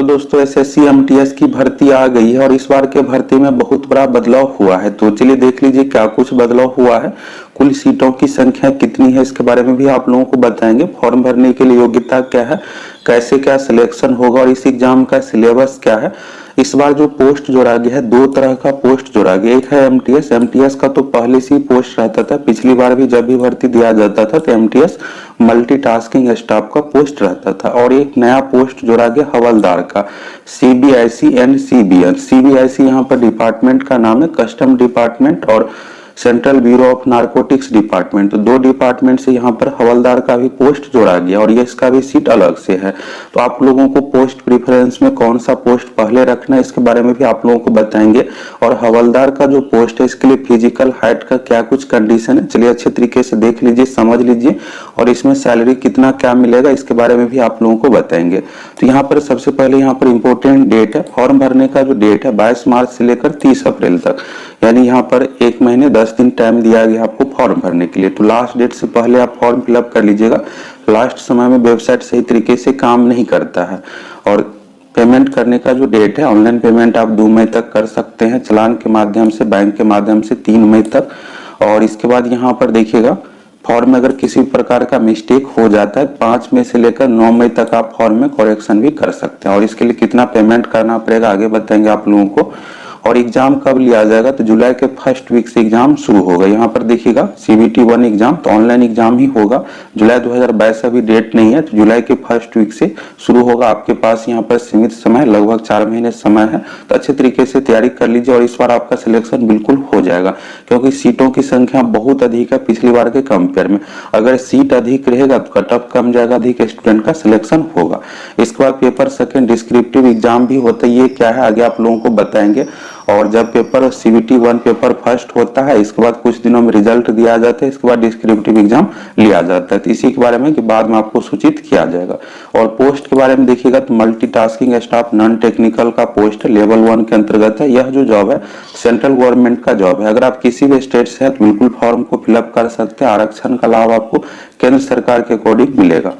Hello दोस्तों, SSC MTS की भर्ती आ गई है और इस बार के भर्ती में बहुत बड़ा बदलाव हुआ है। तो चलिए देख लीजिए क्या कुछ बदलाव हुआ है। कुल सीटों की संख्या कितनी है इसके बारे में भी आप लोगों को बताएंगे। फॉर्म भरने के लिए योग्यता क्या है, कैसे क्या सिलेक्शन होगा और इस एग्जाम का सिलेबस क्या है। इस बार जो पोस्ट जोड़ा गया है, दो तरह का पोस्ट जोड़ा गया। एक है एमटीएस। एमटीएस का तो पहले से ही पोस्ट रहता था, पिछली बार भी जब भी भर्ती दिया जाता था तो एमटीएस मल्टीटास्किंग स्टाफ का पोस्ट रहता था। और एक नया पोस्ट जोड़ा गया हवलदार का, सीबीआईसी एंड सीबीएन। सीबीआईसी यहाँ पर डिपार्टमेंट का नाम है, कस्टम डिपार्टमेंट, और central bureau of narcotics department. तो दो डिपार्टमेंट से यहाँ पर हवलदार का भी पोस्ट जोड़ा गया और ये इसका भी सीट अलग से है। तो आप लोगों को पोस्ट प्रिफरेंस में कौन सा पोस्ट पहले रखना है इसके बारे में भी आप लोगों को बताएंगे। और हवलदार का जो पोस्ट है इसके लिए फिजिकल हाइट का क्या कुछ कंडीशन है, चलिए अच्छे तरीके से देख लीजिए, समझ लीजिए। और इसमें सैलरी कितना क्या मिलेगा इसके बारे में भी आप लोगों को बताएंगे। तो यहाँ पर सबसे पहले यहाँ पर इंपॉर्टेंट डेट है, फॉर्म भरने का जो डेट है 22 मार्च से लेकर 30 अप्रैल तक, यानी यहाँ पर 1 महीने 10 दिन टाइम दिया गया आपको फॉर्म भरने के लिए। तो लास्ट डेट से पहले आप फॉर्म फिलअप कर लीजिएगा। लास्ट समय में वेबसाइट सही तरीके से काम नहीं करता है। और पेमेंट करने का जो डेट है, ऑनलाइन पेमेंट आप 2 मई तक कर सकते हैं, चलान के माध्यम से, बैंक के माध्यम से 3 मई तक। और इसके बाद यहाँ पर देखिएगा, फॉर्म में अगर किसी प्रकार का मिस्टेक हो जाता है 5 मई से लेकर 9 मई तक आप फॉर्म में करेक्शन भी कर सकते हैं। और इसके लिए कितना पेमेंट करना पड़ेगा आगे बताएंगे आप लोगों को। और एग्जाम कब लिया जाएगा, तो जुलाई के फर्स्ट वीक से एग्जाम शुरू होगा। यहाँ पर देखिएगा सीबीटी 1 एग्जाम तो ऑनलाइन एग्जाम ही होगा। जुलाई 2022 अभी डेट नहीं है, तो जुलाई के फर्स्ट वीक से शुरू होगा। आपके पास यहाँ पर सीमित समय, लगभग 4 महीने समय है, तो अच्छे तरीके से तैयारी कर लीजिए और इस बार आपका सिलेक्शन बिल्कुल हो जाएगा, क्योंकि सीटों की संख्या बहुत अधिक है पिछली बार के कंपेयर में। अगर सीट अधिक रहेगा तो कट ऑफ कम जाएगा, अधिक स्टूडेंट का सिलेक्शन होगा। इसके बाद पेपर सेकेंड डिस्क्रिप्टिव एग्जाम भी होता है, ये क्या है आगे आप लोगों को बताएंगे। और जब पेपर सीबीटी 1 पेपर फर्स्ट होता है, इसके बाद कुछ दिनों में रिजल्ट दिया जाता है, इसके बाद डिस्क्रिप्टिव एग्जाम लिया जाता है। तो इसी के बारे में कि बाद में आपको सूचित किया जाएगा। और पोस्ट के बारे में देखिएगा तो मल्टीटास्किंग स्टाफ नॉन टेक्निकल का पोस्ट लेवल 1 के अंतर्गत है। यह जो जॉब है सेंट्रल गवर्नमेंट का जॉब है। अगर आप किसी भी स्टेट से हैं तो बिल्कुल फॉर्म को फिलअप कर सकते हैं। आरक्षण का लाभ आपको केंद्र सरकार के अकॉर्डिंग मिलेगा।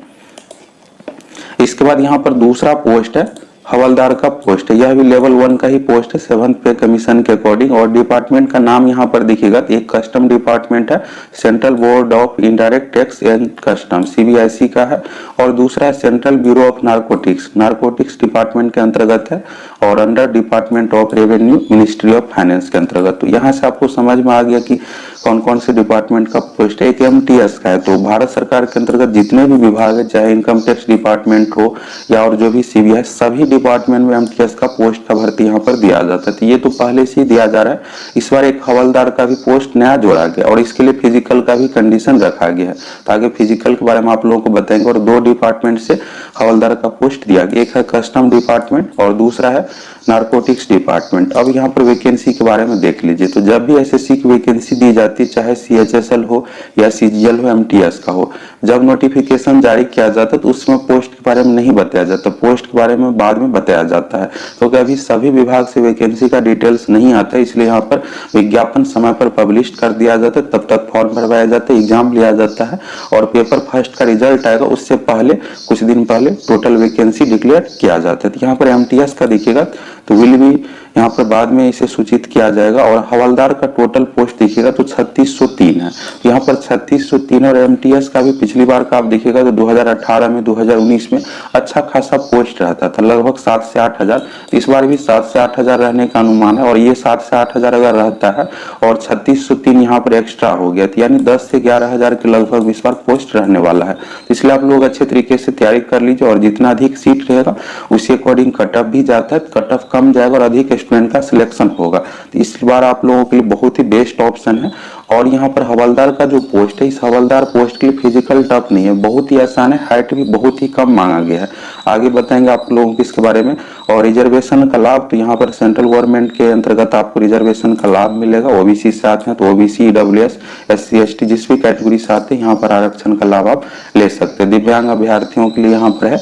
इसके बाद यहाँ पर दूसरा पोस्ट है हवलदार का पोस्ट है, यह भी लेवल 1 का ही पोस्ट है 7th पे कमीशन के अकॉर्डिंग। और डिपार्टमेंट का नाम यहाँ पर देखिएगा, एक कस्टम डिपार्टमेंट है, central board of indirect tax and custom CBIC का है। और दूसरा है central bureau of narcotics, narcotics department के अंतर्गत है और under department of revenue ministry of finance के अंतर्गत। तो यहाँ से आपको समझ में आ गया कि कौन कौन से डिपार्टमेंट का पोस्ट है। एक एमटीएस का है, तो भारत सरकार के अंतर्गत जितने भी विभाग है, चाहे इनकम टैक्स डिपार्टमेंट हो या और जो भी सीबीआई, सभी डिपार्टमेंट में एमटीएस का पोस्ट का भर्ती यहाँ पर दिया जाता है। तो ये तो पहले से ही दिया जा रहा है, इस बार एक हवलदार का भी पोस्ट नया जोड़ा गया और इसके लिए फिजिकल का भी कंडीशन रखा गया है। ताकि फिजिकल के बारे में आप लोगों को बताएंगे। और 2 डिपार्टमेंट से हवलदार का पोस्ट दिया गया, एक है कस्टम डिपार्टमेंट और दूसरा है नारकोटिक्स डिपार्टमेंट। अब यहाँ पर वैकेंसी के बारे में देख लीजिए। तो जब भी एसएससी की वैकेंसी दी जाती है, चाहे सीएचएसएल हो या सीजीएल हो, एमटीएस का हो, जब नोटिफिकेशन जारी किया जाता है तो उसमें पोस्ट के बारे में नहीं बताया जाता, पोस्ट के बारे में बाद में बताया जाता है। क्योंकि अभी सभी विभाग से वैकेंसी का डिटेल्स नहीं आता है, इसलिए यहाँ पर विज्ञापन समय पर पब्लिश कर दिया जाता है, तब तक फॉर्म भरवाया जाता है, एग्जाम लिया जाता है और पेपर फर्स्ट का रिजल्ट आएगा उससे पहले कुछ दिन पहले टोटल वैकेंसी डिक्लेयर किया जाता है। तो यहाँ पर एमटीएस का देखिएगा तो विल भी यहाँ पर बाद में इसे सूचित किया जाएगा। और हवलदार का टोटल पोस्ट देखिएगा तो 3603 है, तो यहाँ पर 3603। और एमटीएस का भी पिछली बार का आप देखिएगा तो 2018 में 2019 में अच्छा खासा पोस्ट रहता था, लगभग 7 से 8 हजार। इस बार भी 7 से 8 हजार रहने का अनुमान है। और ये 7 से 8 हजार अगर रहता है और 3603 यहाँ पर एक्स्ट्रा हो गया, तो यानी 10 से 11 हजार के लगभग इस बार पोस्ट रहने वाला है। तो इसलिए आप लोग अच्छे तरीके से तैयारी कर लीजिए। और जितना अधिक सीट रहेगा उसी अकॉर्डिंग कट ऑफ भी जाता है, कट ऑफ कम जाएगा और अधिक स्टूडेंट का सिलेक्शन होगा। तो इस बार आप लोगों के लिए बहुत ही बेस्ट ऑप्शन है। और यहाँ पर हवलदार का जो पोस्ट है, इस हवलदार पोस्ट के लिए फिजिकल टफ नहीं है, बहुत ही आसान है, हाइट भी बहुत ही कम मांगा गया है। आगे बताएंगे आप लोगों को इसके बारे में। और रिजर्वेशन का लाभ, तो यहाँ पर सेंट्रल गवर्नमेंट के अंतर्गत आपको रिजर्वेशन का लाभ मिलेगा। ओबीसी से आते हैं तो ओबीसी, ईडब्ल्यूएस, एससी, एसटी जिस भी कैटेगरी से आते हैं यहाँ पर आरक्षण का लाभ आप ले सकते हैं। दिव्यांग अभ्यर्थियों के लिए यहाँ पर है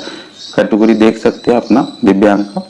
कैटेगरी, देख सकते हैं अपना दिव्यांग का।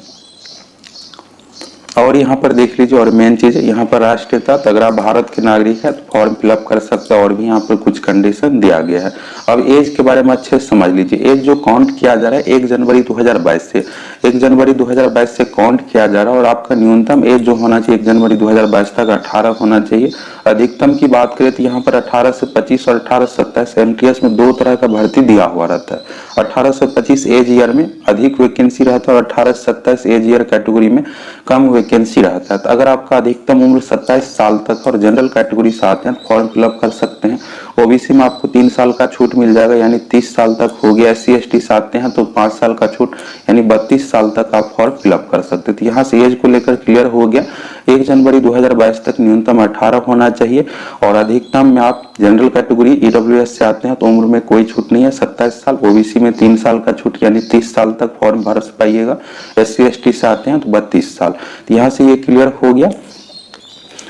और यहाँ पर देख लीजिए, और मेन चीज है यहाँ पर राष्ट्रीयता, तो अगर आप भारत के नागरिक है तो फॉर्म फिलअप कर सकते हैं, और भी यहाँ पर कुछ कंडीशन दिया गया है। अब एज के बारे में अच्छे से समझ लीजिए। एज जो काउंट किया जा रहा है 1 जनवरी 2022 से, 1 जनवरी 2022 से काउंट किया जा रहा है, और आपका न्यूनतम एज जो होना चाहिए 1 जनवरी 2022 तक 18 होना चाहिए। अधिकतम की बात करें तो यहाँ पर 18 से 25 और 18 से 27 एमटीएस में 2 तरह का भर्ती दिया हुआ रहता है। 18 से 25 एज ईयर में अधिक वैकेंसी रहता है, और 18 से 27 एज ईयर कैटेगरी में कम वैकेंसी रहता है। तो अगर आपका अधिकतम उम्र 27 साल तक और जनरल कैटेगरी से आते हैं तो फॉर्म फिलअप कर सकते हैं। ओबीसी में आपको 3 साल का छूट मिल जाएगा, यानी 30 साल तक हो गया। SC ST से आते हैं तो 5 साल का छूट, यानी 32 साल तक आप फॉर्म फिलअप कर सकते हैं। तो यहाँ से एज को लेकर क्लियर हो गया। 1 जनवरी 2022 तक न्यूनतम 18 होना चाहिए, और अधिकतम में आप जनरल कैटेगरी EWS से आते हैं तो उम्र में कोई छूट नहीं है, 27 साल। ओबीसी में 3 साल का छूट, यानी 30 साल तक फॉर्म भर पाइएगा। SC ST से आते हैं तो 32 साल। तो यहाँ से ये क्लियर हो गया।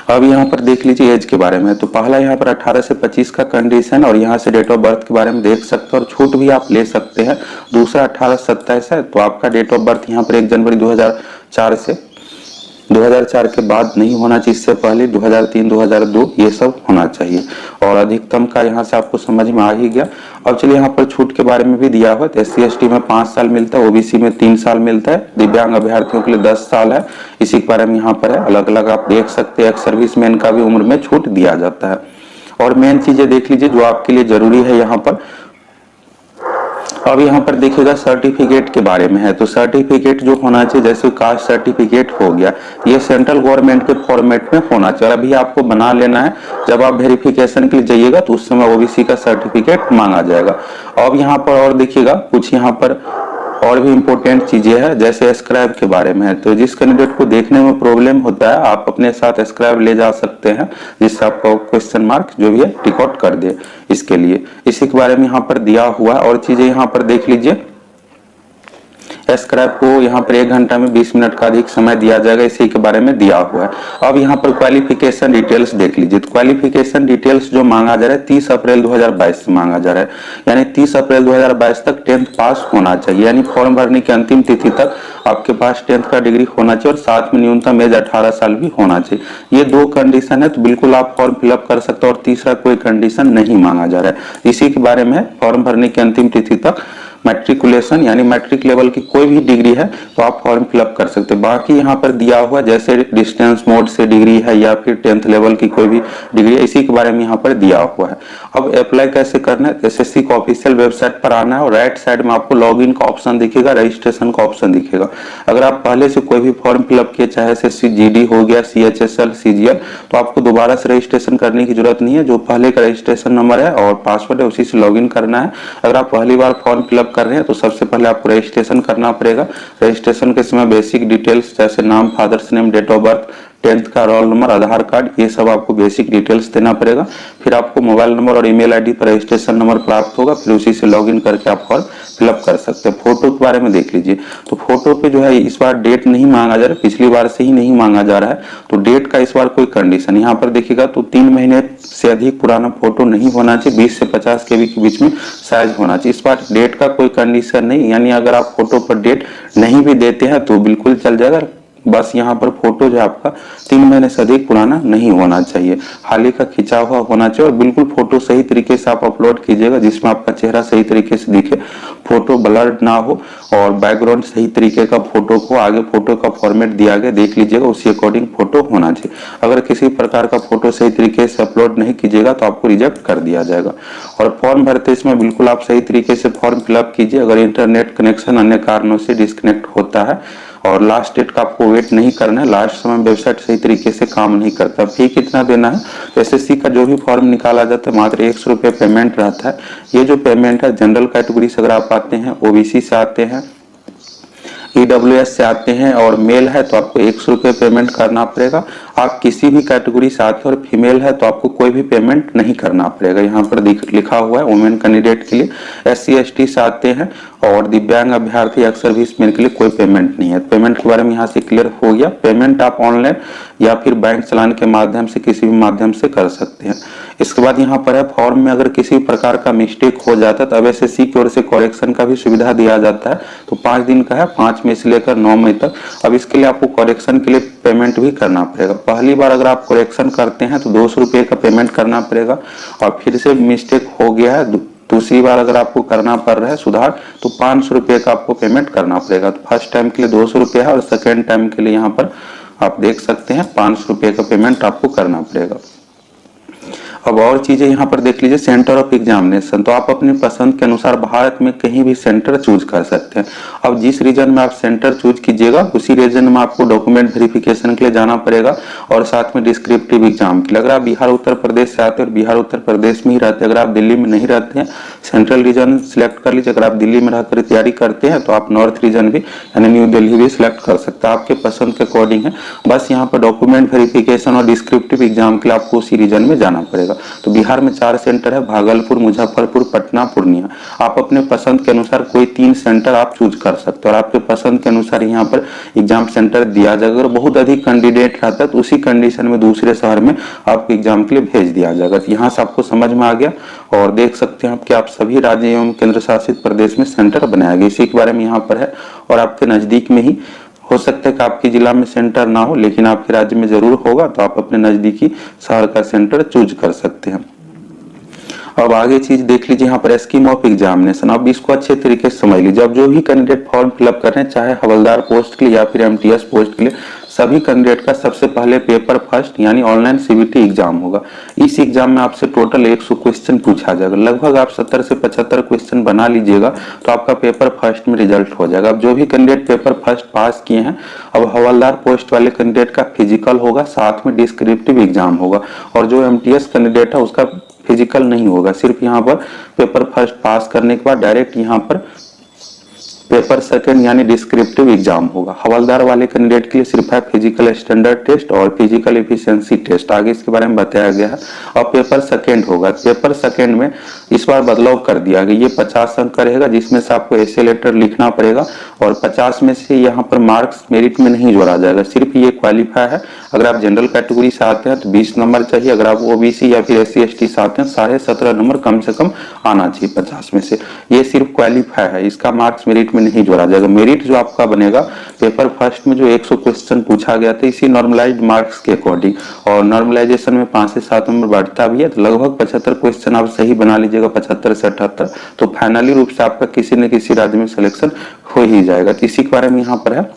अब यहाँ पर देख लीजिए एज के बारे में। तो पहला यहाँ पर 18 से 25 का कंडीशन, और यहाँ से डेट ऑफ बर्थ के बारे में देख सकते हैं, और छूट भी आप ले सकते हैं। दूसरा 18 से 27 है, तो आपका डेट ऑफ बर्थ यहाँ पर 1 जनवरी 2004 से 2004 के बाद नहीं होना चाहिए, इससे पहले 2003 2002 ये सब होना चाहिए। और अधिकतम का यहाँ से आपको समझ में आ ही गया। अब चलिए यहाँ पर छूट के बारे में भी दिया हुआ है। SC ST में 5 साल मिलता है, ओबीसी में 3 साल मिलता है, दिव्यांग अभ्यर्थियों के लिए 10 साल है। इसी के बारे में यहाँ पर है, अलग अलग आप देख सकते हैं। एक सर्विसमैन का भी उम्र में छूट दिया जाता है। और मेन चीजें देख लीजिए जो आपके लिए जरूरी है यहाँ पर। अब यहाँ पर देखिएगा सर्टिफिकेट के बारे में है। तो सर्टिफिकेट जो होना चाहिए, जैसे कास्ट सर्टिफिकेट हो गया, ये सेंट्रल गवर्नमेंट के फॉर्मेट में होना चाहिए। और अभी आपको बना लेना है, जब आप वेरिफिकेशन के लिए जाइएगा तो उस समय ओबीसी का सर्टिफिकेट मांगा जाएगा। अब यहाँ पर और देखिएगा कुछ यहाँ पर और भी इम्पोर्टेंट चीजें हैं, जैसे स्क्रैब के बारे में है। तो जिस कैंडिडेट को देखने में प्रॉब्लम होता है, आप अपने साथ स्क्रैब ले जा सकते हैं, जिससे आपको क्वेश्चन मार्क जो भी है टिक आउट कर दे। इसके लिए इसी के बारे में यहाँ पर दिया हुआ है। और चीजें यहाँ पर देख लीजिए। स्क्रैप को यहाँ पर 1 घंटा में 20 मिनट का अधिक समय दिया जाएगा, इसी के बारे में दिया हुआ है। अब यहाँ पर क्वालिफिकेशन डिटेल्स देख लीजिए। तो क्वालिफिकेशन डिटेल्स जो मांगा जा रहा है 30 अप्रैल 2022 से मांगा जा रहा है, यानी 30 अप्रैल 2022 तक 10th पास होना चाहिए, यानी फॉर्म भरने की अंतिम तिथि तक आपके पास 10th का डिग्री होना चाहिए, और साथ में न्यूनतम एज 18 साल भी होना चाहिए। ये 2 कंडीशन है, तो बिल्कुल आप फॉर्म फिलअप कर सकते हो। और तीसरा कोई कंडीशन नहीं मांगा जा रहा है। इसी के बारे में फॉर्म भरने की अंतिम तिथि तक मैट्रिकुलेशन, यानी मैट्रिक लेवल की कोई भी डिग्री है तो आप फॉर्म फिलअप कर सकते हैं। बाकी यहाँ पर दिया हुआ जैसे डिस्टेंस मोड से डिग्री है, या फिर 10th लेवल की कोई भी डिग्री है, इसी के बारे में यहाँ पर दिया हुआ है। अब अप्लाई कैसे करना है, SSC का ऑफिशियल वेबसाइट पर आना है, और राइट साइड में आपको लॉगिन का ऑप्शन दिखेगा, रजिस्ट्रेशन का ऑप्शन दिखेगा। अगर आप पहले से कोई भी फॉर्म फिलअप किए, चाहे SSC GD हो गया, CHSL CGL, तो आपको दोबारा से रजिस्ट्रेशन करने की जरूरत नहीं है। जो पहले का रजिस्ट्रेशन नंबर है और पासवर्ड है उसी से लॉगिन करना है। अगर आप पहली बार फॉर्म फिलअप कर रहे हैं तो सबसे पहले आपको रजिस्ट्रेशन करना पड़ेगा। रजिस्ट्रेशन के समय बेसिक डिटेल्स जैसे नाम, father's name, date of birth, 10th का रोल नंबर, आधार कार्ड, ये सब आपको बेसिक डिटेल्स देना पड़ेगा। फिर आपको मोबाइल नंबर और ईमेल आईडी पर रजिस्ट्रेशन नंबर प्राप्त होगा, फिर उसी से लॉगिन करके आप फॉर्म फिलअप कर सकते हैं। फोटो के बारे में देख लीजिए। तो फोटो पे जो है इस बार डेट नहीं मांगा जा रहा है, पिछली बार से ही नहीं मांगा जा रहा है। तो डेट का इस बार कोई कंडीशन यहाँ पर देखिएगा तो 3 महीने से अधिक पुराना फोटो नहीं होना चाहिए, 20 से 50 KB के बीच में साइज होना चाहिए। इस बार डेट का कोई कंडीशन नहीं, यानी अगर आप फोटो पर डेट नहीं भी देते हैं तो बिल्कुल चल जाएगा। बस यहाँ पर फोटो जो आपका 3 महीने से अधिक पुराना नहीं होना चाहिए, हाल ही का खींचा हुआ होना चाहिए, और बिल्कुल फोटो सही तरीके से आप अपलोड कीजिएगा जिसमें आपका चेहरा सही तरीके से दिखे, फोटो ब्लर्ड ना हो, और बैकग्राउंड सही तरीके का फोटो को, आगे फोटो का फॉर्मेट दिया गया देख लीजिएगा, उसी अकॉर्डिंग फोटो होना चाहिए। अगर किसी प्रकार का फोटो सही तरीके से अपलोड नहीं कीजिएगा तो आपको रिजेक्ट कर दिया जाएगा। और फॉर्म भरते इसमें बिल्कुल आप सही तरीके से फॉर्म फिलअप कीजिए। अगर इंटरनेट कनेक्शन अन्य कारणों से डिस्कनेक्ट होता है और लास्ट डेट का आपको वेट नहीं करना है, लास्ट समय वेबसाइट सही तरीके से काम नहीं करता। फी कितना देना है, SSC का जो भी फॉर्म निकाला जाता है मात्र 100 रुपये पेमेंट रहता है। ये जो पेमेंट है जनरल कैटेगरी से अगर आप आते हैं, OBC से आते हैं, EWS से आते हैं और मेल है तो आपको 100 रुपये पेमेंट करना पड़ेगा। आप किसी भी कैटेगरी से आते हैं और फीमेल है तो आपको कोई भी पेमेंट नहीं करना पड़ेगा। यहाँ पर लिखा हुआ है वुमेन कैंडिडेट के लिए। SC ST से आते हैं और दिव्यांग अभ्यर्थी एक्स सर्विसमैन के लिए कोई पेमेंट नहीं है। पेमेंट के बारे में यहाँ से क्लियर हो गया। पेमेंट आप ऑनलाइन या फिर बैंक चलान के माध्यम से किसी भी माध्यम से कर सकते हैं। इसके बाद यहाँ पर है फॉर्म में अगर किसी प्रकार का मिस्टेक हो जाता है तो अब एसएससी की ओर से करेक्शन का भी सुविधा दिया जाता है। तो 5 दिन का है, 5 मई से लेकर 9 मई तक। अब इसके लिए आपको करेक्शन के लिए पेमेंट भी करना पड़ेगा। पहली बार अगर आप करेक्शन करते हैं तो 200 रुपये का पेमेंट करना पड़ेगा, और फिर से मिस्टेक हो गया है दूसरी बार अगर आपको करना पड़ रहा है सुधार तो 500 रुपये का आपको पेमेंट करना पड़ेगा। तो फर्स्ट टाइम के लिए 200 रुपये है और सेकेंड टाइम के लिए यहाँ पर आप देख सकते हैं 500 रुपये का पेमेंट आपको करना पड़ेगा। अब और चीजें यहाँ पर देख लीजिए, सेंटर ऑफ एग्जामिनेशन। तो आप अपनी पसंद के अनुसार भारत में कहीं भी सेंटर चूज कर सकते हैं। अब जिस रीजन में आप सेंटर चूज कीजिएगा उसी रीजन में आपको डॉक्यूमेंट वेरिफिकेशन के लिए जाना पड़ेगा, और साथ में डिस्क्रिप्टिव एग्जाम के लिए। अगर आप बिहार उत्तर प्रदेश से आते हैं और बिहार उत्तर प्रदेश में ही रहते हैं, अगर आप दिल्ली में नहीं रहते हैं, सेंट्रल रीजन सिलेक्ट कर लीजिए। अगर आप दिल्ली में रहकर तैयारी करते हैं तो आप नॉर्थ रीजन भी यानी न्यू दिल्ली भी सिलेक्ट कर सकते हैं, आपके पसंद के अकॉर्डिंग है। बस यहाँ पर डॉक्यूमेंट वेरिफिकेशन और डिस्क्रिप्टिव एग्जाम के लिए आपको उसी रीजन में जाना पड़ेगा। तो बिहार में 4 सेंटर है, भागलपुर, मुजफ्फरपुर, पटना, पूर्णिया। आप अपने पसंद के अनुसार कोई 3 सेंटर आप चूज कर सकते हो, और आपके पसंद के अनुसार यहाँ पर एग्जाम सेंटर दिया जाएगा। अगर बहुत अधिक कैंडिडेट रहता है तो उसी कंडीशन में दूसरे शहर में आपको एग्जाम के लिए भेज दिया जाएगा। तो यहाँ से आपको समझ में आ गया, और देख सकते हैं कि आप सभी राज्य एवं केंद्र शासित प्रदेश में सेंटर बनाया गया, इसी के बारे में यहाँ पर है। और आपके नजदीक में ही हो सकता है कि आपके जिला में सेंटर ना हो, लेकिन आपके राज्य में जरूर होगा, तो आप अपने नजदीकी शहर का सेंटर चूज कर सकते हैं। अब आगे चीज देख लीजिए, यहाँ पर स्कीम ऑफ एग्जामिनेशन। अब इसको अच्छे तरीके से समझ लीजिए। अब जो भी कैंडिडेट फॉर्म फिलअप कर रहे हैं, चाहे हवलदार पोस्ट के लिए या फिर एमटीएस पोस्ट के लिए, सभी कैंडिडेट का सबसे पहले पेपर फर्स्ट यानी ऑनलाइन सीबीटी एग्जाम होगा। इस एग्जाम में आपसे टोटल 100 क्वेश्चन पूछा जाएगा। लगभग आप 70 से 75 क्वेश्चन बना लीजिएगा तो आपका पेपर फर्स्ट में रिजल्ट हो जाएगा। अब जो भी कैंडिडेट पेपर फर्स्ट पास किए हैं, अब हवलदार पोस्ट वाले कैंडिडेट का फिजिकल होगा, साथ में डिस्क्रिप्टिव एग्जाम होगा, और जो एमटीएस कैंडिडेट है उसका फिजिकल नहीं होगा। सिर्फ यहाँ पर पेपर फर्स्ट पास करने के बाद डायरेक्ट यहाँ पर पेपर सेकंड यानी डिस्क्रिप्टिव एग्जाम होगा। हवलदार वाले कैंडिडेट के लिए सिर्फ है फिजिकल स्टैंडर्ड टेस्ट और फिजिकल एफिशिएंसी टेस्ट, आगे इसके बारे में बताया गया है। और पेपर सेकंड होगा। पेपर सेकंड में इस बार बदलाव कर दिया गया, ये 50 अंक का रहेगा, जिसमें से आपको एसे लेटर लिखना पड़ेगा, और 50 में से यहाँ पर मार्क्स मेरिट में नहीं जोड़ा जाएगा, सिर्फ ये क्वालिफाई है। अगर आप जनरल कैटेगरी से आते हैं तो 20 नंबर चाहिए, अगर आप ओबीसी या फिर एससी एसटी से आते हैं 17.5 नंबर कम से कम आना चाहिए 50 में से। ये सिर्फ क्वालिफाई है, इसका मार्क्स मेरिट में नहीं जोड़ा जाएगा। मेरिट जो आपका बनेगा पेपर फर्स्ट में जो 100 क्वेश्चन पूछा गया था इसी नॉर्मलाइज्ड मार्क्स के अकॉर्डिंग, और नॉर्मलाइजेशन में 5 से 7 नंबर बढ़ता भी है, तो लगभग 75 क्वेश्चन आप सही बना लीजिएगा, 75 से 78, तो फाइनली रूप से आपका किसी न किसी राज्य में सिलेक्शन हो ही जाएगा। तो इसी के बारे में यहाँ पर है।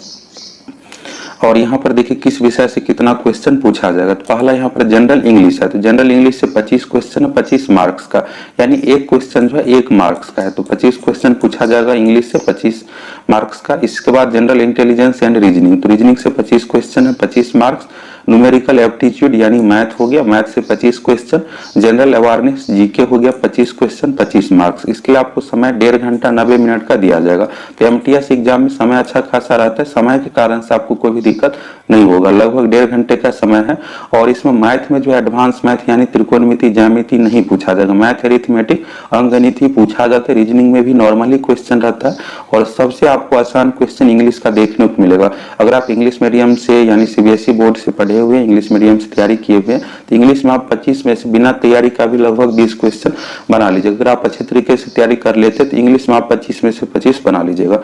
और यहाँ पर देखिए किस विषय से कितना क्वेश्चन पूछा जाएगा। तो पहला यहाँ पर जनरल इंग्लिश है, तो जनरल इंग्लिश से 25 क्वेश्चन है, 25 मार्क्स का, यानी एक क्वेश्चन जो है 1 मार्क्स का है, तो 25 क्वेश्चन पूछा जाएगा इंग्लिश से 25 मार्क्स का। इसके बाद जनरल इंटेलिजेंस एंड रीजनिंग, तो रीजनिंग से 25 क्वेश्चन है, 25 मार्क्स। न्यूमेरिकल एप्टीट्यूड यानी मैथ हो गया, मैथ से 25 क्वेश्चन। जनरल अवेयरनेस जीके हो गया 25 क्वेश्चन, 25 मार्क्स। इसके लिए आपको समय 1.5 घंटा 90 मिनट का दिया जाएगा। तो एमटीएस एग्जाम में समय अच्छा खासा रहता है, समय के कारण से आपको कोई भी दिक्कत नहीं होगा, लगभग 1.5 घंटे का समय है। और इसमें मैथ में जो एडवांस मैथ यानी त्रिकोणमिति ज्यामिति नहीं पूछा जाएगा, मैथ अरिथमेटिक अंकगणित ही पूछा जाता है। रीजनिंग में भी नॉर्मली क्वेश्चन रहता है, और सबसे आपको आसान क्वेश्चन इंग्लिश का देखने को मिलेगा। अगर आप इंग्लिश मीडियम से यानी सीबीएसई बोर्ड से पढ़े हुए, इंग्लिश मीडियम से तैयारी किए हुए, तो इंग्लिश में आप 25 में से बिना तैयारी का भी लगभग 20 क्वेश्चन बना लीजिएगा। अगर आप अच्छे तरीके से तैयारी कर लेते तो इंग्लिश में आप 25 में से 25 बना लीजिएगा।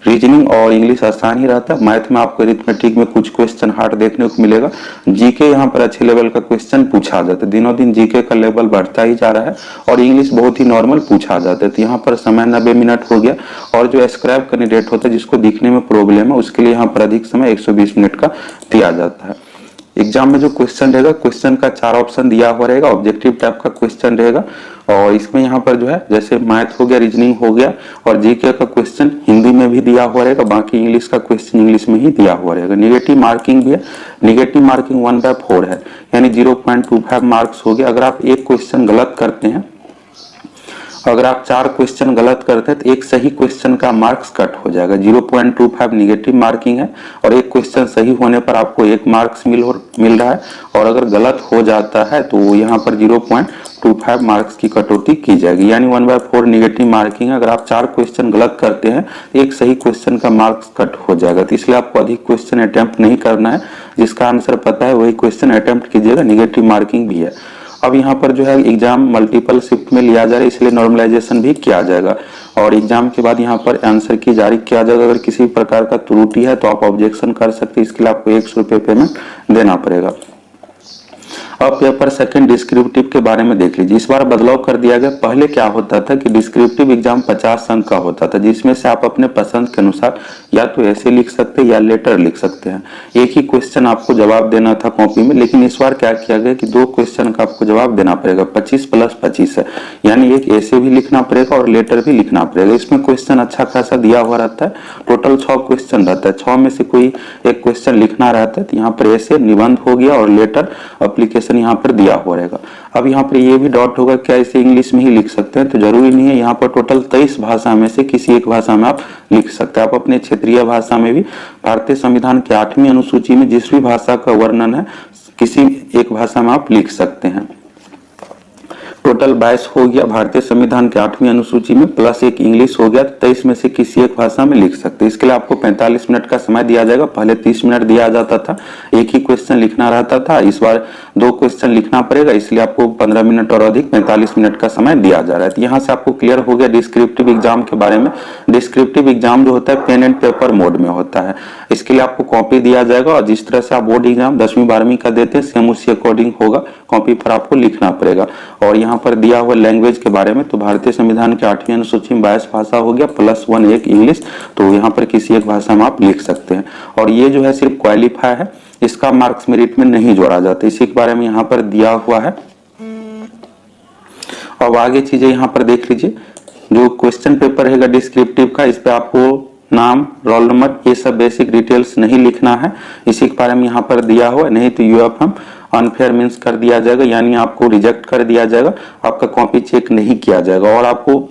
रीजनिंग और इंग्लिश आसान ही रहता है। मैथ में आपको अरिथमेटिक में कुछ क्वेश्चन हार्ड देखने को मिलेगा। जीके यहाँ पर अच्छे लेवल का क्वेश्चन पूछा जाता है, दिनों दिन जीके का लेवल बढ़ता ही जा रहा है, और इंग्लिश बहुत ही नॉर्मल पूछा जाता है। तो यहाँ पर समय 90 मिनट हो गया। और जो स्क्रैप कैंडिडेट होता है जिसको दिखने में प्रॉब्लम है, उसके लिए यहाँ पर अधिक समय 120 मिनट का दिया जाता है। एग्जाम में जो क्वेश्चन रहेगा, क्वेश्चन का 4 ऑप्शन दिया हुआ रहेगा, ऑब्जेक्टिव टाइप का क्वेश्चन रहेगा। और इसमें यहाँ पर जो है जैसे मैथ हो गया, रीजनिंग हो गया, और जीके का क्वेश्चन हिंदी में भी दिया हुआ रहेगा, बाकी इंग्लिश का क्वेश्चन इंग्लिश में ही दिया हुआ रहेगा। निगेटिव मार्किंग भी है, निगेटिव मार्किंग 1/4 है, यानी 0.25 मार्क्स हो गया। अगर आप एक क्वेश्चन गलत करते हैं, अगर आप 4 क्वेश्चन गलत करते हैं तो एक सही क्वेश्चन का मार्क्स कट हो जाएगा। 0.25 निगेटिव मार्किंग है, और एक क्वेश्चन सही होने पर आपको 1 मार्क्स मिल रहा है, और अगर गलत हो जाता है तो यहाँ पर 0.25 मार्क्स की कटौती की जाएगी, यानी 1/4 निगेटिव मार्किंग है। अगर आप 4 क्वेश्चन गलत करते हैं तो एक सही क्वेश्चन का मार्क्स कट हो जाएगा। तो इसलिए आपको अधिक क्वेश्चन अटेम्प्ट नहीं करना है, जिसका आंसर पता है वही क्वेश्चन अटेम्प्ट कीजिएगा, निगेटिव मार्किंग भी है। अब यहाँ पर जो है एग्जाम मल्टीपल शिफ्ट में लिया जा रहा है, इसलिए नॉर्मलाइजेशन भी किया जाएगा और एग्जाम के बाद यहाँ पर आंसर की जारी किया जाएगा। अगर किसी प्रकार का त्रुटि है तो आप ऑब्जेक्शन कर सकते हैं, इसके लिए आपको 100 रुपये पेमेंट देना पड़ेगा। अब पेपर सेकंड डिस्क्रिप्टिव के बारे में देख लीजिए। इस बार बदलाव कर दिया गया। पहले क्या होता था कि डिस्क्रिप्टिव एग्जाम 50 अंक का होता था, जिसमें से आप अपने पसंद के अनुसार या तो ऐसे लिख सकते हैं या लेटर लिख सकते हैं। एक ही क्वेश्चन आपको जवाब देना था कॉपी में, लेकिन इस बार क्या किया गया कि 2 क्वेश्चन का आपको जवाब देना पड़ेगा। 25 + 25 है, यानी एक ऐसे भी लिखना पड़ेगा और लेटर भी लिखना पड़ेगा। इसमें क्वेश्चन अच्छा खासा दिया हुआ रहता है, टोटल 6 क्वेश्चन रहता है, 6 में से कोई एक क्वेश्चन लिखना रहता है। तो यहाँ पर ऐसे निबंध हो गया और लेटर एप्लीकेशन यहाँ पर दिया हुआ रहेगा। अब यहाँ पर ये भी डाउट होगा क्या इसे इंग्लिश में ही लिख सकते हैं, तो जरूरी नहीं है। यहाँ पर टोटल 23 भाषा में से किसी एक भाषा में आप लिख सकते हैं। आप अपने क्षेत्रीय भाषा में भी भारतीय संविधान के 8वीं अनुसूची में जिस भी भाषा का वर्णन है किसी एक भाषा में आप लिख सकते हैं। टोटल 22 हो गया भारतीय संविधान के 8वीं अनुसूची में, प्लस एक इंग्लिश हो गया। 23 में से किसी एक भाषा में लिख सकते हैं। इसके लिए आपको 45 मिनट का समय दिया जाएगा। पहले 30 मिनट दिया जाता था, एक ही क्वेश्चन लिखना रहता था। इस बार 2 क्वेश्चन लिखना पड़ेगा, इसलिए आपको 15 मिनट और अधिक 45 मिनट का समय दिया जा रहा है। तो यहाँ से आपको क्लियर हो गया डिस्क्रिप्टिव एग्जाम के बारे में। डिस्क्रिप्टिव एग्जाम जो होता है पेन एंड पेपर मोड में होता है। इसके लिए आपको कॉपी दिया जाएगा और जिस तरह से आप बोर्ड एग्जाम 10वीं 12वीं का देते हैं सेम उसी अकॉर्डिंग होगा। कॉपी पर आपको लिखना पड़ेगा। और यहाँ पर दिया हुआ लैंग्वेज के बारे में, तो भारतीय संविधान के 8वीं अनुसूची में 22 भाषा हो गया, +1 एक इंग्लिश। तो यहाँ पर किसी एक भाषा में आप लिख सकते हैं। और ये जो है सिर्फ क्वालिफाई है, इसका मार्क्स मेरिट में नहीं जोड़ा जाता। इसी के बारे में यहाँ पर दिया हुआ है। अब आगे चीजें यहाँ पर देख लीजिए। जो क्वेश्चन पेपर रहेगा डिस्क्रिप्टिव का, इस पे आपको नाम, रोल नंबर, ये सब बेसिक डिटेल्स नहीं लिखना है। इसी के बारे में यहाँ पर दिया हुआ, नहीं तो यूएफएम अनफेयर मींस कर दिया जाएगा, यानी आपको रिजेक्ट कर दिया जाएगा। आपका कॉपी चेक नहीं किया जाएगा और आपको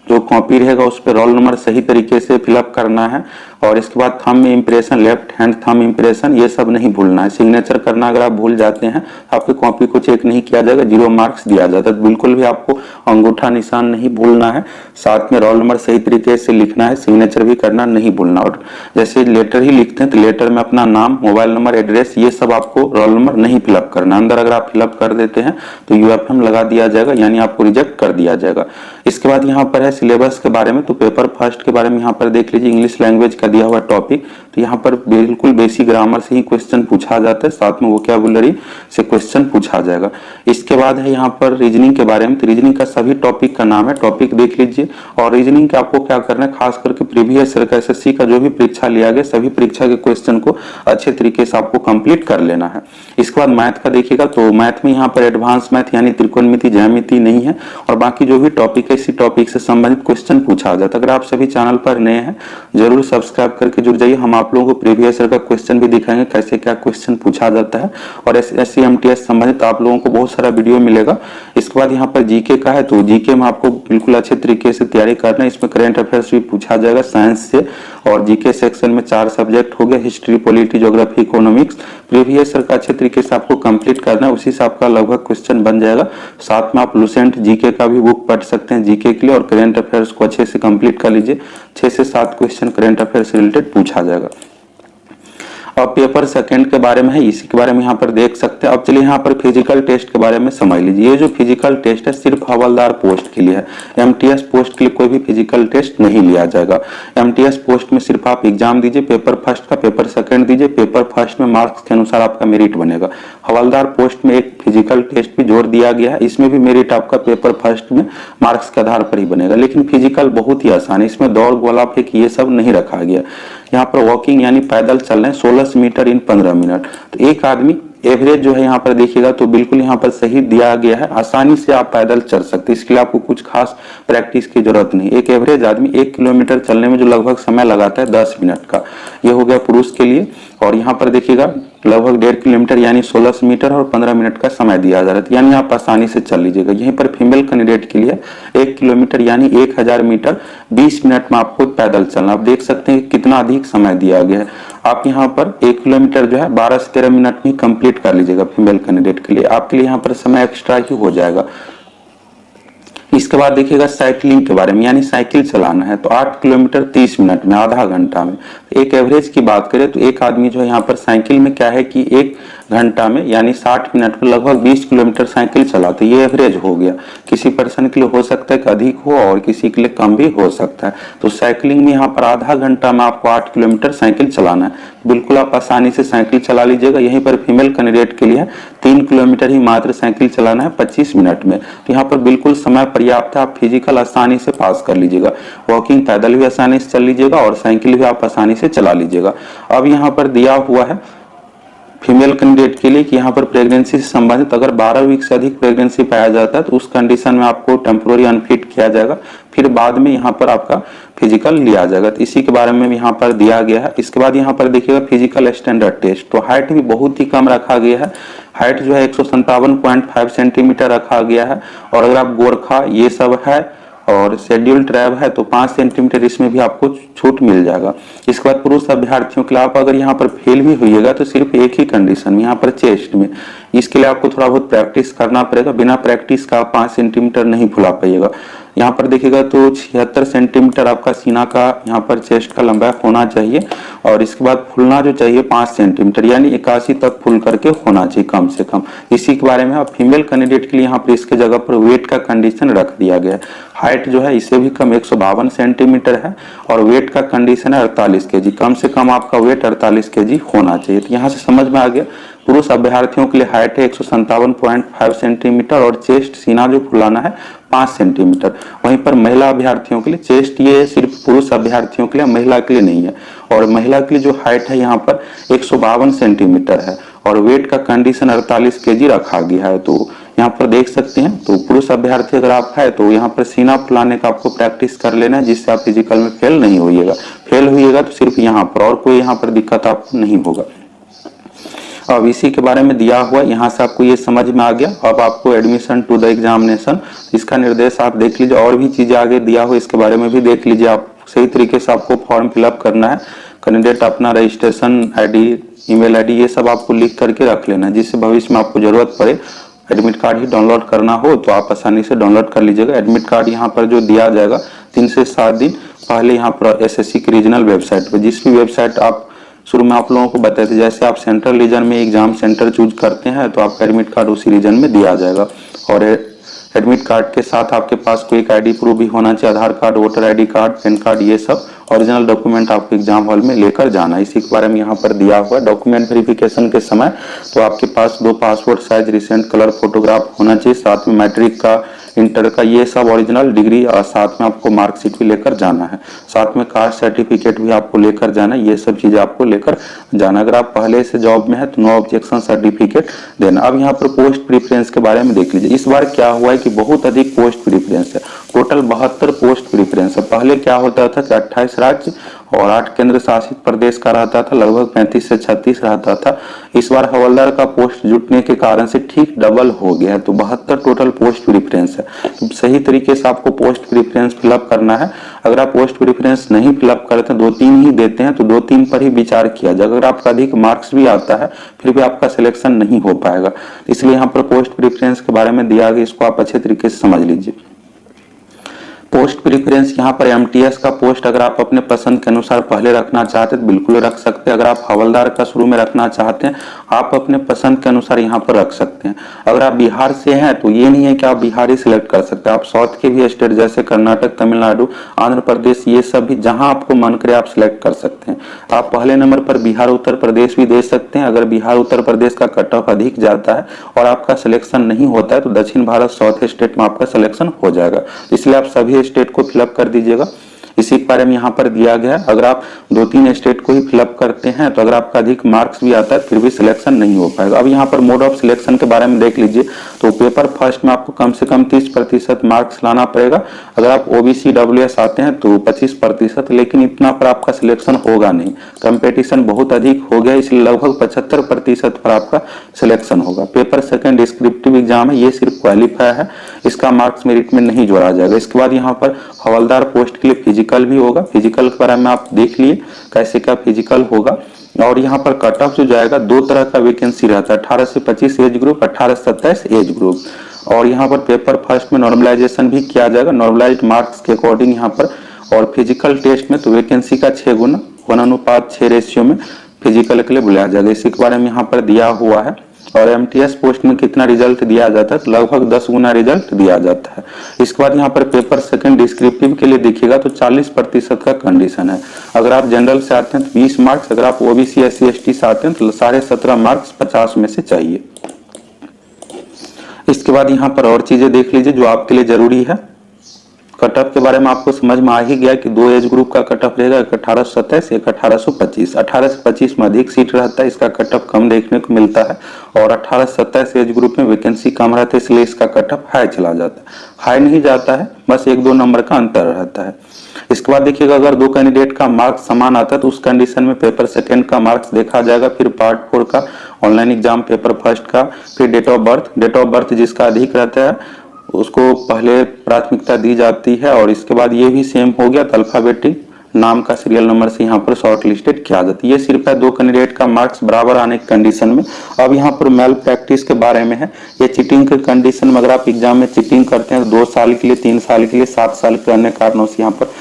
जो कॉपी रहेगा उस पर रोल नंबर सही तरीके से फिलअप करना है। और इसके बाद thumb impression, left hand thumb impression, ये सब नहीं भूलना है। सिग्नेचर करना अगर आप भूल जाते हैं आपकी कॉपी को चेक नहीं किया जाएगा, 0 मार्क्स दिया जाता है। बिल्कुल भी आपको अंगूठा निशान नहीं भूलना है, साथ में रोल नंबर सही तरीके से लिखना है, सिग्नेचर भी करना नहीं भूलना। और जैसे लेटर ही लिखते हैं तो लेटर में अपना नाम, मोबाइल नंबर, एड्रेस, ये सब आपको रोल नंबर नहीं फिलअप करना। अंदर अगर आप फिलअप कर देते हैं तो यूएफएम लगा दिया जाएगा, यानी आपको रिजेक्ट कर दिया जाएगा। इसके बाद यहाँ पर है सिलेबस के बारे में। तो पेपर फर्स्ट के बारे में यहाँ पर देख लीजिए। इंग्लिश लैंग्वेज का दिया हुआ टॉपिक, तो यहाँ पर बिल्कुल बेसिक ग्रामर से ही क्वेश्चन पूछा जाता है, साथ में वोकैबुलरी से क्वेश्चन पूछा जाएगा। इसके बाद है यहाँ पर रीजनिंग के बारे में। तो रीजनिंग का सभी टॉपिक का नाम है, टॉपिक देख लीजिए। और रीजनिंग का आपको क्या करना है, खास करके प्रीवियस ईयर का एसएससी का जो भी परीक्षा लिया गया सभी परीक्षा के क्वेश्चन को अच्छे तरीके से आपको कंप्लीट कर लेना है। इसके बाद मैथ का देखिएगा, तो मैथ में यहाँ पर एडवांस मैथ यानी त्रिकोणमिति, ज्यामिति नहीं है और बाकी जो भी टॉपिक है इसी टॉपिक से संबंधित क्वेश्चन पूछा जाता है। अगर आप सभी चैनल पर नए हैं जरूर सब्सक्राइब करके जुड़ जाइए। हम आप लोगों को प्रीवियस ईयर का क्वेश्चन भी दिखाएंगे, कैसे क्या क्वेश्चन पूछा जाता है। और एसएससी एमटीएस संबंधित आप लोगों को बहुत सारा वीडियो मिलेगा। इसके बाद यहाँ पर जीके का है, तो जीके में आपको बिल्कुल अच्छे तरीके से तैयारी करना है। इसमें करंट अफेयर्स भी पूछा जाएगा साइंस से। और जीके सेक्शन में 4 सब्जेक्ट हो गए, history, polity, geography, economics. Previous year का अच्छे तरीके से आपको कंप्लीट करना है, उसी से आपका लगभग क्वेश्चन बन जाएगा। साथ में आप लुसेंट जीके का भी बुक पढ़ सकते हैं जीके के लिए। और करंट अफेयर्स को अच्छे से कंप्लीट कर लीजिए, 6 से 7 क्वेश्चन करंट अफेयर से रिलेटेड पूछा जाएगा। अब पेपर सेकंड के बारे में है, इसी के बारे में यहाँ पर देख सकते हैं। अब चलिए यहाँ पर फिजिकल टेस्ट के बारे में समझ लीजिए। ये जो फिजिकल टेस्ट है सिर्फ हवलदार पोस्ट के लिए है, एमटीएस पोस्ट के लिए कोई भी फिजिकल टेस्ट नहीं लिया जाएगा। एमटीएस पोस्ट में सिर्फ आप एग्जाम दीजिए, पेपर फर्स्ट का, पेपर सेकंड दीजिए। पेपर फर्स्ट में मार्क्स के अनुसार आपका मेरिट बनेगा। हवलदार पोस्ट में एक फिजिकल टेस्ट भी जोड़ दिया गया है, इसमें भी मेरिट आपका पेपर फर्स्ट में मार्क्स के आधार पर ही बनेगा। लेकिन फिजिकल बहुत ही आसान है, इसमें दौड़, गोला फेंक ये सब नहीं रखा गया। यहाँ पर वॉकिंग यानी पैदल चलना है 16 मीटर इन 15 मिनट। तो एक आदमी एवरेज जो है यहाँ पर देखिएगा तो बिल्कुल यहाँ पर सही दिया गया है, आसानी से आप पैदल चल सकते हैं। इसके लिए आपको कुछ खास प्रैक्टिस की जरूरत नहीं। एक एवरेज आदमी 1 किलोमीटर चलने में जो लगभग समय लगाता है 10 मिनट का, ये हो गया पुरुष के लिए। और यहाँ पर देखिएगा लगभग 1.5 किलोमीटर यानी 16 मीटर और 15 मिनट का समय दिया जा रहा है, यानी आप आसानी से चल लीजिएगा। यहीं पर फीमेल कैंडिडेट के लिए 1 किलोमीटर यानी 1000 मीटर 20 मिनट में आपको पैदल चलना। आप देख सकते हैं कितना अधिक समय दिया गया है। आप यहाँ पर 1 किलोमीटर जो है 12 से 13 मिनट में कंप्लीट कर लीजिएगा फीमेल कैंडिडेट के लिए। आपके लिए यहाँ पर समय एक्स्ट्रा ही हो जाएगा। इसके बाद देखिएगा साइकिलिंग के बारे में, यानी साइकिल चलाना है तो 8 किलोमीटर 30 मिनट में, आधा घंटा में। एक एवरेज की बात करें तो एक आदमी जो है यहाँ पर साइकिल में क्या है कि 1 घंटा में यानी 60 मिनट में लगभग 20 किलोमीटर साइकिल चलाते, ये एवरेज हो गया। किसी पर्सन के लिए हो सकता है कि अधिक हो और किसी के लिए कम भी हो सकता है। तो साइकिलिंग में यहाँ पर आधा घंटा में आपको 8 किलोमीटर साइकिल चलाना है। बिल्कुल आप आसानी से साइकिल चला लीजिएगा। यहीं पर फीमेल कैंडिडेट के लिए 3 किलोमीटर ही मात्र साइकिल चलाना है 25 मिनट में। तो यहाँ पर बिल्कुल समय पर्याप्त है, आप फिजिकल आसानी से पास कर लीजिएगा। वॉकिंग पैदल भी आसानी से चल लीजिएगा और साइकिल भी आप आसानी से चला लीजिएगा। अब यहाँ पर दिया हुआ है फीमेल कैंडिडेट के लिए कि यहाँ पर प्रेगनेंसी से संबंधित अगर 12 वीक से अधिक प्रेगनेंसी पाया जाता है तो उस कंडीशन में आपको टेम्पोररी अनफिट किया जाएगा, फिर बाद में यहाँ पर आपका फिजिकल लिया जाएगा। तो इसी के बारे में भी यहाँ पर दिया गया है। इसके बाद यहाँ पर देखिएगा फिजिकल स्टैंडर्ड टेस्ट, तो हाइट भी बहुत ही कम रखा गया है। हाइट जो है 157.5 सेंटीमीटर रखा गया है। और अगर आप गोरखा ये सब है और शेड्यूल ट्राइब है तो 5 सेंटीमीटर इसमें भी आपको छूट मिल जाएगा। इसके बाद पुरुष अभ्यर्थियों के लिए आप अगर यहाँ पर फेल भी होइएगा तो सिर्फ एक ही कंडीशन में, यहाँ पर चेस्ट में। इसके लिए आपको थोड़ा बहुत प्रैक्टिस करना पड़ेगा, बिना प्रैक्टिस का 5 सेंटीमीटर नहीं फुला पाइएगा। यहाँ पर देखिएगा तो 76 सेंटीमीटर आपका सीना का यहाँ पर चेस्ट का लंबाई होना चाहिए। और इसके बाद फूलना जो चाहिए 5 सेंटीमीटर यानी 81 तक फूल करके होना चाहिए कम से कम। इसी के बारे में आप फीमेल कैंडिडेट के लिए यहाँ पर इसके जगह पर वेट का कंडीशन रख दिया गया है। हाइट जो है इससे भी कम 152 सेंटीमीटर है और वेट का कंडीशन है 48 केजी, कम से कम आपका वेट 48 केजी होना चाहिए। तो यहाँ से समझ में आ गया पुरुष अभ्यर्थियों के लिए हाइट है 157.5 सेंटीमीटर और चेस्ट सीना जो फुलाना है 5 सेंटीमीटर। वहीं पर महिला अभ्यर्थियों के लिए चेस्ट ये सिर्फ पुरुष अभ्यर्थियों के लिए, महिला के लिए नहीं है। और महिला के लिए जो हाइट है यहाँ पर 152 सेंटीमीटर है और वेट का कंडीशन 48 केजी रखा गया है। तो यहाँ पर देख सकते हैं तो पुरुष अभ्यर्थी अगर आप है तो यहाँ पर सीना फुलाने का आपको प्रैक्टिस कर लेना है, जिससे आप फिजिकल में फेल नहीं होइएगा। फेल होइएगा तो सिर्फ यहाँ पर, और कोई यहाँ पर दिक्कत आपको नहीं होगा। अब इसी के बारे में दिया हुआ, यहाँ से आपको ये समझ में आ गया। अब आपको एडमिशन टू द एग्जामिनेशन इसका निर्देश आप देख लीजिए, और भी चीजें आगे दिया हुआ इसके बारे में भी देख लीजिए। आप सही तरीके से आपको फॉर्म फिलअप करना है। कैंडिडेट अपना रजिस्ट्रेशन ID, ईमेल ID ये सब आपको लिख करके रख लेना है, जिससे भविष्य में आपको जरूरत पड़े एडमिट कार्ड ही डाउनलोड करना हो तो आप आसानी से डाउनलोड कर लीजिएगा। एडमिट कार्ड यहाँ पर जो दिया जाएगा 3 से 7 दिन पहले यहाँ पर SSC की रीजनल वेबसाइट पर, जिस भी वेबसाइट आप शुरू में आप लोगों को बताए थे, जैसे आप सेंट्रल रीजन में एग्जाम सेंटर चूज करते हैं तो आपका एडमिट कार्ड उसी रीजन में दिया जाएगा। और एडमिट कार्ड के साथ आपके पास कोई एक ID प्रूफ भी होना चाहिए, Aadhaar card, voter ID card, pan card, ये सब ओरिजिनल डॉक्यूमेंट आपको एग्जाम हॉल में लेकर जाना है। इसी के बारे में यहाँ पर दिया हुआ है। डॉक्यूमेंट वेरिफिकेशन के समय तो आपके पास 2 passport size recent colour photograph होना चाहिए, साथ में मैट्रिक का, इंटर का, ये सब ओरिजिनल डिग्री, और साथ में आपको मार्कशीट भी लेकर जाना है। साथ में कास्ट सर्टिफिकेट भी आपको लेकर जाना है। ये सब चीजें आपको लेकर जाना। अगर आप पहले से जॉब में है तो नो ऑब्जेक्शन सर्टिफिकेट देना। अब यहाँ पर पोस्ट प्रीफरेंस के बारे में देख लीजिए। इस बार क्या हुआ है कि बहुत अधिक पोस्ट प्रीफरेंस है, टोटल 72 पोस्ट प्रीफरेंस है। पहले क्या होता था कि 28 राज्य और 8 केंद्र शासित प्रदेश का रहता था, लगभग 35 से 36 रहता था। इस बार हवलदार का पोस्ट जुटने के कारण से ठीक डबल हो गया है, तो 72 टोटल पोस्ट प्रीफरेंस है। तो सही तरीके से आपको पोस्ट प्रीफरेंस फिलअप करना है। अगर आप पोस्ट प्रीफरेंस नहीं फिलअप करते, 2-3 ही देते हैं तो 2-3 पर ही विचार किया जाए। अगर आपका अधिक मार्क्स भी आता है फिर भी आपका सिलेक्शन नहीं हो पाएगा। इसलिए यहाँ पर पोस्ट प्रीफरेंस के बारे में दिया गया, इसको आप अच्छे तरीके से समझ लीजिए। पोस्ट प्रीफरेंस यहाँ पर MTS का पोस्ट अगर आप अपने पसंद के अनुसार पहले रखना चाहते हैं तो बिल्कुल रख सकते हैं। अगर आप हवलदार का शुरू में रखना चाहते हैं, आप अपने पसंद के अनुसार यहाँ पर रख सकते हैं। अगर आप बिहार से हैं तो ये नहीं है कि आप बिहार ही सिलेक्ट कर सकते हैं, आप साउथ के भी स्टेट जैसे कर्नाटक, तमिलनाडु, आंध्र प्रदेश, ये सब भी जहां आपको मन करे आप सिलेक्ट कर सकते हैं। आप पहले नंबर पर बिहार, उत्तर प्रदेश भी दे सकते हैं। अगर बिहार, उत्तर प्रदेश का कट ऑफ अधिक जाता है और आपका सिलेक्शन नहीं होता है तो दक्षिण भारत, साउथ स्टेट में आपका सिलेक्शन हो जाएगा। इसलिए आप सभी स्टेट को फिलअप कर दीजिएगा। इसी के बारे में यहाँ पर दिया गया है। अगर आप 2-3 स्टेट को ही फिलअप करते हैं तो अगर आपका अधिक मार्क्स भी आता है फिर भी सिलेक्शन नहीं हो पाएगा। अब यहाँ पर मोड ऑफ सिलेक्शन के बारे में देख लीजिए। तो पेपर फर्स्ट में आपको कम से कम 30% मार्क्स लाना पड़ेगा। अगर आप OBC WS आते हैं तो 25%, लेकिन इतना पर आपका सिलेक्शन होगा नहीं, कंपटीशन बहुत अधिक हो गया, इसलिए लगभग 75% पर आपका सिलेक्शन होगा। पेपर सेकंड डिस्क्रिप्टिव एग्जाम है, ये सिर्फ क्वालिफाई है, इसका मार्क्स मेरिट में नहीं जोड़ा जाएगा। इसके बाद यहाँ पर हवलदार पोस्ट के लिए फिजिकल भी होगा। फिजिकल के बारे में आप देख लिए कैसे क्या फिजिकल होगा। और यहाँ पर कट ऑफ जो जाएगा, 2 तरह का वैकेंसी रहता है, 18 से 25 एज ग्रुप, 18 से 27 एज ग्रुप। और यहाँ पर पेपर फर्स्ट में नॉर्मलाइजेशन भी किया जाएगा नॉर्मलाइज्ड मार्क्स के अकॉर्डिंग यहाँ पर। और फिजिकल टेस्ट में तो वैकेंसी का 6 गुना 1:6 रेशियो में फिजिकल के लिए बुलाया जाएगा, इसी के बारे में यहाँ पर दिया हुआ है। और एमटीएस पोस्ट में कितना रिजल्ट दिया जाता है, तो लगभग 10 गुना रिजल्ट दिया जाता है। इसके बाद यहाँ पर पेपर सेकंड डिस्क्रिप्टिव के लिए देखिएगा तो 40% का कंडीशन है। अगर आप जनरल से आते हैं तो 20 मार्क्स, अगर आप ओबीसी SC ST से आते हैं तो 17.5 मार्क्स 50 में से चाहिए। इसके बाद यहाँ पर और चीजें देख लीजिए जो आपके लिए जरूरी है। कट ऑफ के बारे में आपको समझ में आ ही गया कि 2 एज ग्रुप का कट ऑफ रहेगा, एक 1827 एक 1825। 18 से 25 में अधिक सीट रहता है, इसका कट ऑफ कम देखने को मिलता है। और 18 से 27 एज ग्रुप में वैकेंसी कम रहता है, इसलिए इसका कट ऑफ हाई चला जाता है। हाई नहीं जाता है, बस 1-2 नंबर का अंतर रहता है। इसके बाद देखिएगा अगर 2 कैंडिडेट का मार्क्स समान आता है तो उस कंडीशन में पेपर सेकंड का मार्क्स देखा जाएगा, फिर पार्ट 4 का ऑनलाइन एग्जाम, पेपर फर्स्ट का, फिर डेट ऑफ बर्थ जिसका अधिक रहता है उसको पहले प्राथमिकता दी जाती है। और इसके बाद ये भी सेम हो गया तो अल्फाबेटिक नाम का सीरियल नंबर से यहाँ पर शॉर्ट लिस्टेड किया जाता है। ये सिर्फ है 2 कैंडिडेट का मार्क्स बराबर आने की कंडीशन में। अब यहाँ पर मेल प्रैक्टिस के बारे में है, ये चीटिंग के कंडीशन में अगर आप एग्जाम में चीटिंग करते हैं तो 2 साल के लिए, 3 साल के लिए, 7 साल के अन्य कारणों से यहाँ पर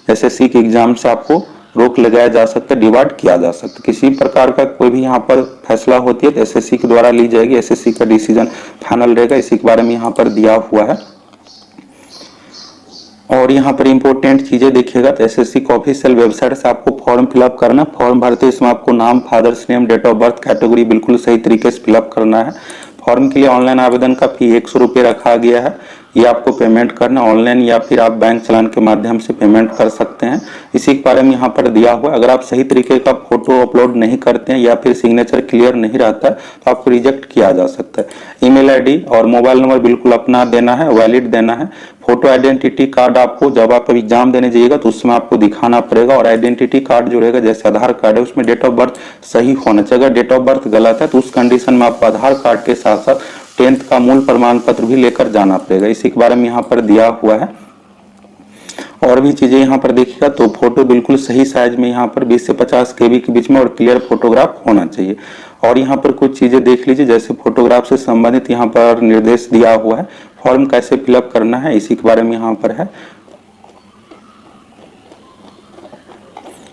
SSC के एग्जाम से आपको रोक लगाया जा सकता है, डिवाइड किया जा सकता है। किसी प्रकार का कोई भी यहाँ पर फैसला होती है तो SSC के द्वारा ली जाएगी, SSC का डिसीजन फाइनल रहेगा, इसी के बारे में यहाँ पर दिया हुआ है। और यहाँ पर इंपॉर्टेंट चीजें देखिएगा तो SSC का ऑफिशियल वेबसाइट से आपको फॉर्म फिलअप करना है। फॉर्म भरते इसमें आपको नाम, father's name, date of birth, category बिल्कुल सही तरीके से फिलअप करना है। फॉर्म के लिए ऑनलाइन आवेदन का फी 100 रुपये रखा गया है, ये आपको पेमेंट करना ऑनलाइन या फिर आप बैंक चलान के माध्यम से पेमेंट कर सकते हैं, इसी के बारे में यहाँ पर दिया हुआ है। अगर आप सही तरीके का फोटो अपलोड नहीं करते हैं या फिर सिग्नेचर क्लियर नहीं रहता है तो आपको रिजेक्ट किया जा सकता है। ईमेल आईडी और मोबाइल नंबर बिल्कुल अपना देना है, वैलिड देना है। फोटो आइडेंटिटी कार्ड आपको जब आप एग्जाम देने जाइएगा तो उसमें आपको दिखाना पड़ेगा। और आइडेंटिटी कार्ड जो रहेगा जैसे आधार कार्ड है उसमें डेट ऑफ बर्थ सही होना चाहिए। अगर डेट ऑफ बर्थ गलत है तो उस कंडीशन में आपको आधार कार्ड के साथ साथ 10th का मूल प्रमाण पत्र भी लेकर जाना पड़ेगा, इसी के बारे में यहाँ पर दिया हुआ है। और भी चीजें यहाँ पर देखिएगा तो फोटो बिल्कुल सही साइज में यहाँ पर 20 से 50 KB के बीच में और क्लियर फोटोग्राफ होना चाहिए। और यहाँ पर कुछ चीजें देख लीजिए जैसे फोटोग्राफ से संबंधित यहाँ पर निर्देश दिया हुआ है, फॉर्म कैसे फिलअप करना है इसी के बारे में यहाँ पर है।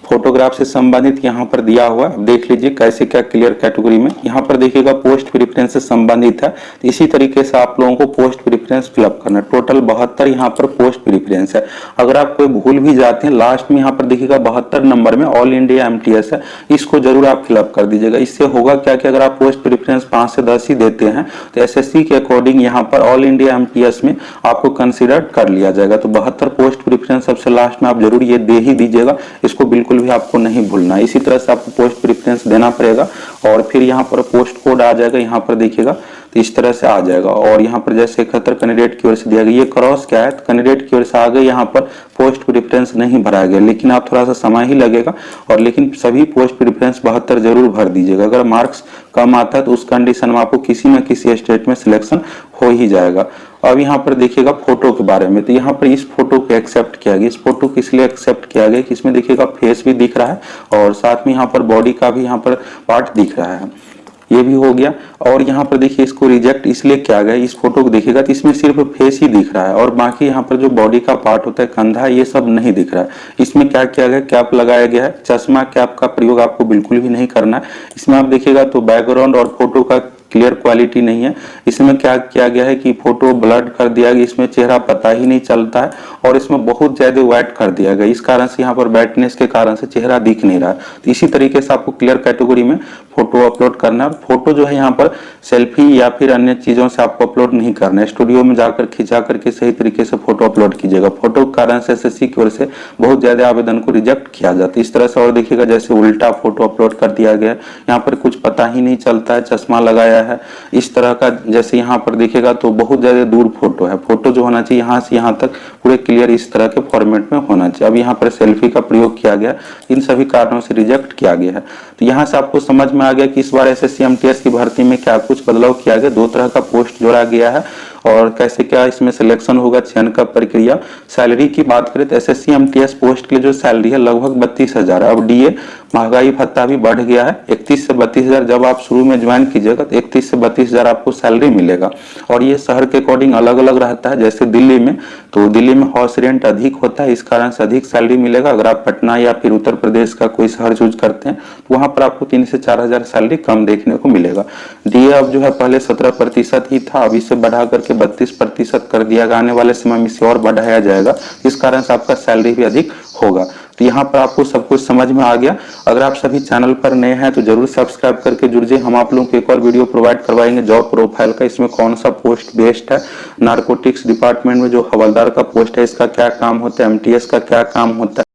फोटोग्राफ से संबंधित यहाँ पर दिया हुआ है, देख लीजिए कैसे क्या क्लियर कैटेगरी में। यहाँ पर देखिएगा पोस्ट प्रेफरेंस से संबंधित है, तो इसी तरीके से आप लोगों को पोस्ट प्रेफरेंस फिलअप करना है। टोटल 72 यहाँ पर पोस्ट प्रेफरेंस है। अगर आप कोई भूल भी जाते हैं लास्ट में यहाँ पर देखिएगा 72 नंबर में ऑल इंडिया MTS है, इसको जरूर आप फिलअप कर दीजिएगा। इससे होगा क्या कि अगर आप पोस्ट प्रेफरेंस 5 से 10 ही देते हैं तो SSC के अकॉर्डिंग यहाँ पर ऑल इंडिया MTS में आपको कंसिडर कर लिया जाएगा। तो 72 पोस्ट प्रेफरेंस सबसे लास्ट में आप जरूर ये दे ही दीजिएगा, इसको बिल्कुल भी आपको नहीं भूलना है। इसी तरह से आपको पोस्ट प्रेफरेंस देना पड़ेगा। और फिर यहाँ पर पोस्ट कोड आ जाएगा, यहाँ पर देखिएगा तो इस तरह से आ जाएगा। और यहाँ पर जैसे 71 कैंडिडेट की ओर से दिया गया, ये क्रॉस क्या है तो कैंडिडेट की ओर से आगे यहाँ पर पोस्ट प्रेफरेंस नहीं भरा गया, लेकिन आप थोड़ा सा समय ही लगेगा। और लेकिन सभी पोस्ट प्रेफरेंस 72 जरूर भर दीजिएगा। अगर मार्क्स कम आता है तो उस कंडीशन में आपको किसी न किसी स्टेट में सिलेक्शन हो ही जाएगा। अब यहाँ पर देखिएगा फोटो के बारे में, तो यहाँ पर इस फोटो को एक्सेप्ट किया गया। इस फोटो को इसलिए एक्सेप्ट किया गया कि इसमें देखिएगा फेस भी दिख रहा है और साथ में यहाँ पर बॉडी का भी यहाँ पर पार्ट दिख रहा है, ये भी हो गया। और यहाँ पर देखिए इसको रिजेक्ट इसलिए किया गया, इस फोटो को देखिएगा तो इसमें सिर्फ फेस ही दिख रहा है और बाकी यहाँ पर जो बॉडी का पार्ट होता है, कंधा, ये सब नहीं दिख रहा है। इसमें क्या किया गया, कैप लगाया गया है। चश्मा कैप का प्रयोग आपको बिल्कुल भी नहीं करना है। इसमें आप देखिएगा तो बैकग्राउंड और फोटो का क्लियर क्वालिटी नहीं है। इसमें क्या किया गया है कि फोटो ब्लड कर दिया गया, इसमें चेहरा पता ही नहीं चलता है और इसमें बहुत ज्यादा व्हाइट कर दिया गया, इस कारण से यहाँ पर ब्राइटनेस के कारण से चेहरा दिख नहीं रहा है। तो इसी तरीके से आपको क्लियर कैटेगरी में फोटो अपलोड करना है। फोटो जो है यहाँ पर सेल्फी या फिर अन्य चीजों से आपको अपलोड नहीं करना है, स्टूडियो में जाकर खिंचा करके सही तरीके से फोटो अपलोड कीजिएगा। फोटो के कारण से SSC की ओर से बहुत ज्यादा आवेदन को रिजेक्ट किया जाता है। इस तरह से और देखिएगा जैसे उल्टा फोटो अपलोड कर दिया गया, यहाँ पर कुछ पता ही नहीं चलता है, चश्मा लगाया है, इस तरह का। जैसे यहाँ पर देखिएगा तो बहुत ज्यादा दूर फोटो है, फोटो जो होना चाहिए यहाँ से यहाँ तक पूरे क्लियर इस तरह के फॉर्मेट में होना चाहिए। अब यहाँ पर सेल्फी का प्रयोग किया गया, इन सभी कारणों से रिजेक्ट किया गया है। तो यहाँ से आपको समझ में आ गया कि इस बार SSC MTS की भर्ती में क्या कुछ बदलाव किया गया। 2 तरह का पोस्ट जोड़ा गया है और कैसे क्या इसमें सिलेक्शन होगा, चयन का प्रक्रिया। सैलरी की बात करें तो एसएससी एमटीएस पोस्ट के लिए जो सैलरी है लगभग 32,000 है। अब डीए महंगाई भत्ता भी बढ़ गया है, 31 से 32,000 जब आप शुरू में ज्वाइन कीजिएगा तो 31 से 32,000 आपको सैलरी मिलेगा। और ये शहर के अकॉर्डिंग अलग अलग रहता है। जैसे दिल्ली में, तो दिल्ली में हाउस रेंट अधिक होता है, इस कारण से अधिक सैलरी मिलेगा। अगर आप पटना या फिर उत्तर प्रदेश का कोई शहर चूज करते हैं तो वहां पर आपको 3 से 4,000 सैलरी कम देखने को मिलेगा। डीए अब जो है पहले 17% ही था, अब इसे बढ़ा करके 32% कर दिया गया। आने वाले समय में इसे और बढ़ाया जाएगा, इस कारण से आपका सैलरी भी अधिक होगा। तो यहाँ पर आपको सब कुछ समझ में आ गया। अगर आप सभी चैनल पर नए हैं तो जरूर सब्सक्राइब करके जुड़ जाइए। हम आप लोगों को एक और वीडियो प्रोवाइड करवाएंगे जॉब प्रोफाइल का, इसमें कौन सा पोस्ट बेस्ट है, नारकोटिक्स डिपार्टमेंट में जो हवलदार का पोस्ट है इसका क्या काम होता है, एमटीएस का क्या काम होता है।